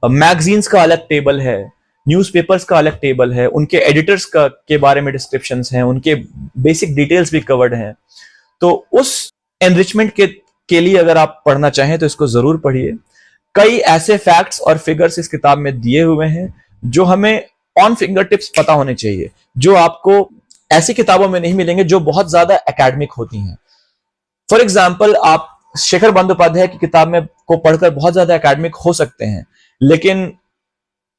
मैगजीन्स का अलग टेबल है, न्यूज़पेपर्स का अलग टेबल है, उनके एडिटर्स का के बारे में डिस्क्रिप्शंस हैं, उनके बेसिक डिटेल्स भी कवर्ड हैं। तो उस एनरिचमेंट के लिए अगर आप पढ़ना चाहें तो इसको जरूर पढ़िए। कई ऐसे फैक्ट्स और फिगर्स इस किताब में दिए हुए हैं जो हमें ऑन फिंगर टिप्स पता होने चाहिए, जो आपको ऐसी किताबों में नहीं मिलेंगे जो बहुत ज्यादा एकेडमिक होती हैं। फॉर एग्जाम्पल, आप शेखर बंदोपाध्याय की किताब में को पढ़कर बहुत ज्यादा एकेडमिक हो सकते हैं, लेकिन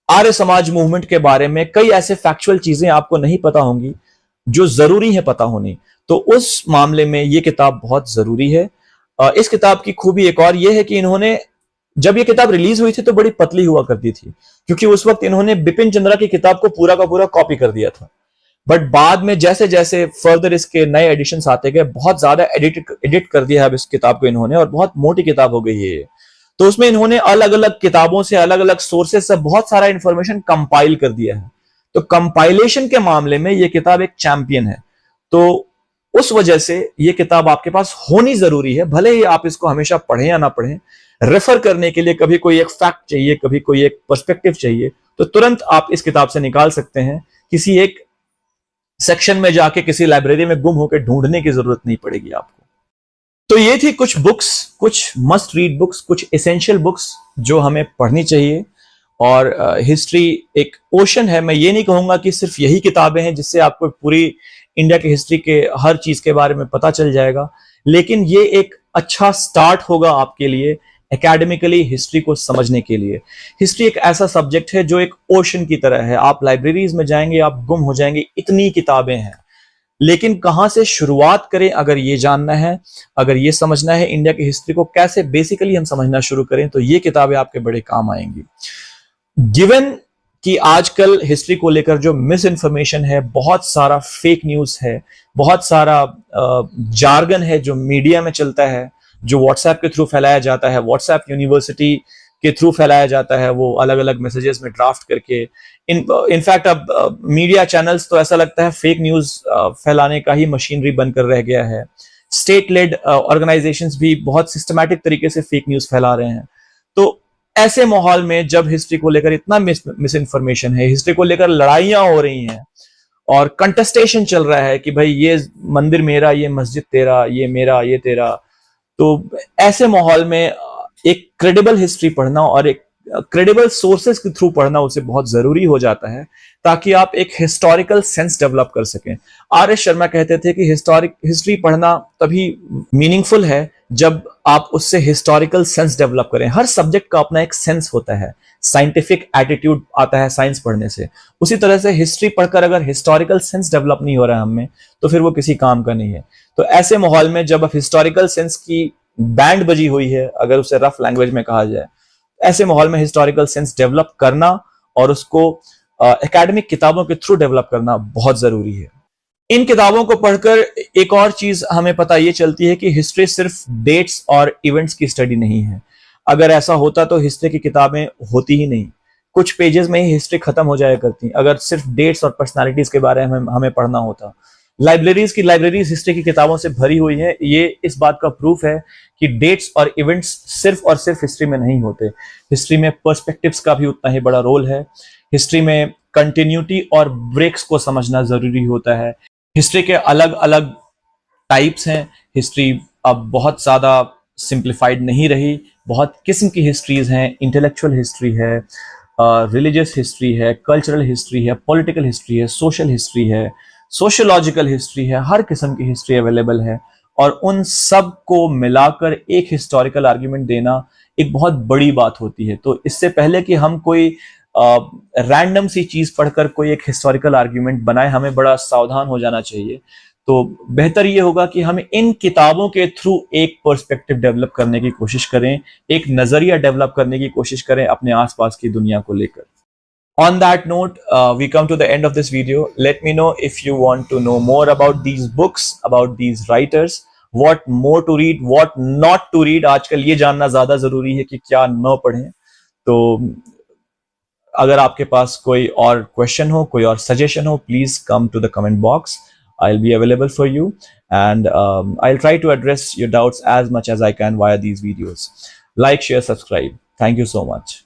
आर्य समाज मूवमेंट के बारे में कई ऐसे फैक्चुअल चीजें आपको नहीं पता होंगी जो जरूरी है पता होनी। तो उस मामले में यह किताब बहुत जरूरी है। इस किताब की खूबी एक और यह है कि इन्होंने, जब यह किताब रिलीज हुई थी तो बड़ी पतली हुआ करती थी, क्योंकि उस वक्त इन्होंने बिपिन चंद्रा की किताब को पूरा का पूरा कॉपी कर दिया था। बट बाद में जैसे जैसे फर्दर इसके नए एडिशंस आते गए, बहुत ज्यादा एडिट कर दिया है अब इस किताब को इन्होंने, और बहुत मोटी किताब हो गई है ये। तो उसमें इन्होंने अलग अलग किताबों से, अलग अलग सोर्सेज से बहुत सारा इंफॉर्मेशन कंपाइल कर दिया है। तो कंपाइलेशन के मामले में यह किताब एक चैंपियन है। तो उस वजह से यह किताब आपके पास होनी जरूरी है, भले ही आप इसको हमेशा पढ़ें या ना पढ़ें। रेफर करने के लिए कभी कोई एक फैक्ट चाहिए, कभी कोई एक पर्सपेक्टिव चाहिए, तो तुरंत आप इस किताब से निकाल सकते हैं। किसी एक सेक्शन में जाके किसी लाइब्रेरी में गुम होकर ढूंढने की जरूरत नहीं पड़ेगी आपको। तो ये थी कुछ बुक्स, कुछ मस्ट रीड बुक्स, कुछ एसेंशियल बुक्स जो हमें पढ़नी चाहिए। और हिस्ट्री एक ओशन है। मैं ये नहीं कहूंगा कि सिर्फ यही किताबें हैं जिससे आपको पूरी इंडिया की हिस्ट्री के हर चीज के बारे में पता चल जाएगा, लेकिन ये एक अच्छा स्टार्ट होगा आपके लिए एकेडमिकली हिस्ट्री को समझने के लिए। हिस्ट्री एक ऐसा सब्जेक्ट है जो एक ओशन की तरह है। आप लाइब्रेरीज में जाएंगे, आप गुम हो जाएंगे, इतनी किताबें हैं। लेकिन कहां से शुरुआत करें, अगर ये जानना है, अगर ये समझना है इंडिया की हिस्ट्री को कैसे बेसिकली हम समझना शुरू करें, तो ये किताबें आपके बड़े काम आएंगी। गिवन कि आजकल हिस्ट्री को लेकर जो मिस इन्फॉर्मेशन है, बहुत सारा फेक न्यूज है, बहुत सारा जार्गन है जो मीडिया में चलता है, जो व्हाट्सएप के थ्रू फैलाया जाता है, व्हाट्सएप यूनिवर्सिटी के थ्रू फैलाया जाता है, वो अलग अलग मैसेजेस में ड्राफ्ट करके। इनफैक्ट अब मीडिया चैनल्स तो ऐसा लगता है फेक न्यूज फैलाने का ही मशीनरी बनकर रह गया है। स्टेट लेड ऑर्गेनाइजेशंस भी बहुत सिस्टमैटिक तरीके से फेक न्यूज फैला रहे हैं। तो ऐसे माहौल में जब हिस्ट्री को लेकर इतना मिस इन्फॉर्मेशन है, हिस्ट्री को लेकर लड़ाइयां हो रही हैं और कंटेस्टेशन चल रहा है कि भाई ये मंदिर मेरा, ये मस्जिद तेरा, ये मेरा, ये तेरा, तो ऐसे माहौल में एक क्रेडिबल हिस्ट्री पढ़ना और एक क्रेडिबल सोर्सेज के थ्रू पढ़ना उसे बहुत जरूरी हो जाता है, ताकि आप एक हिस्टोरिकल सेंस डेवलप कर सकें। आर.एस. शर्मा कहते थे कि हिस्ट्री पढ़ना तभी मीनिंगफुल है जब आप उससे हिस्टोरिकल सेंस डेवलप करें। हर सब्जेक्ट का अपना एक सेंस होता है, साइंटिफिक एटीट्यूड आता है साइंस पढ़ने से। उसी तरह से हिस्ट्री पढ़कर अगर हिस्टोरिकल सेंस डेवलप नहीं हो रहा है हमें, तो फिर वो किसी काम का नहीं है। तो ऐसे माहौल में जब हिस्टोरिकल सेंस की बैंड बजी हुई है, अगर उसे रफ लैंग्वेज में कहा जाए, ऐसे माहौल में हिस्टोरिकल सेंस डेवलप करना और उसको एकेडमिक किताबों के थ्रू डेवलप करना बहुत जरूरी है। इन किताबों को पढ़कर एक और चीज हमें पता ये चलती है कि हिस्ट्री सिर्फ डेट्स और इवेंट्स की स्टडी नहीं है। अगर ऐसा होता तो हिस्ट्री की किताबें होती ही नहीं, कुछ पेजेस में ही हिस्ट्री खत्म हो जाया करती अगर सिर्फ डेट्स और पर्सनालिटीज के बारे में हमें पढ़ना होता। लाइब्रेरीज हिस्ट्री की किताबों से भरी हुई है। ये इस बात का प्रूफ है कि डेट्स और इवेंट्स सिर्फ और सिर्फ हिस्ट्री में नहीं होते। हिस्ट्री में पर्सपेक्टिव्स का भी उतना ही बड़ा रोल है। हिस्ट्री में कंटिन्यूटी और ब्रेक्स को समझना जरूरी होता है। हिस्ट्री के अलग अलग टाइप्स हैं। हिस्ट्री अब बहुत ज्यादा सिंप्लीफाइड नहीं रही, बहुत किस्म की हिस्ट्रीज हैं। इंटेलेक्चुअल हिस्ट्री है, रिलीजियस हिस्ट्री है, कल्चरल हिस्ट्री है, पॉलिटिकल हिस्ट्री है, सोशल हिस्ट्री है, सोशियोलॉजिकल हिस्ट्री है। हर किस्म की हिस्ट्री अवेलेबल है और उन सब को मिलाकर एक हिस्टोरिकल आर्ग्यूमेंट देना एक बहुत बड़ी बात होती है। तो इससे पहले कि हम कोई रैंडम सी चीज पढ़कर कोई एक हिस्टोरिकल आर्ग्यूमेंट बनाए, हमें बड़ा सावधान हो जाना चाहिए। तो बेहतर ये होगा कि हम इन किताबों के थ्रू एक पर्सपेक्टिव डेवलप करने की कोशिश करें, एक नजरिया डेवलप करने की कोशिश करें अपने आसपास की दुनिया को लेकर। On that note, we come to the end of this video. Let me know if you want to know more about these books, about these writers, what more to read, what not to read. आजकल ये जानना ज्यादा जरूरी है कि क्या न पढ़ें। तो अगर आपके पास कोई और क्वेश्चन हो, कोई और सजेशन हो, please come to the comment box. I'll be available for you, and I'll try to address your doubts as much as I can via these videos. Like, share, subscribe. Thank you so much.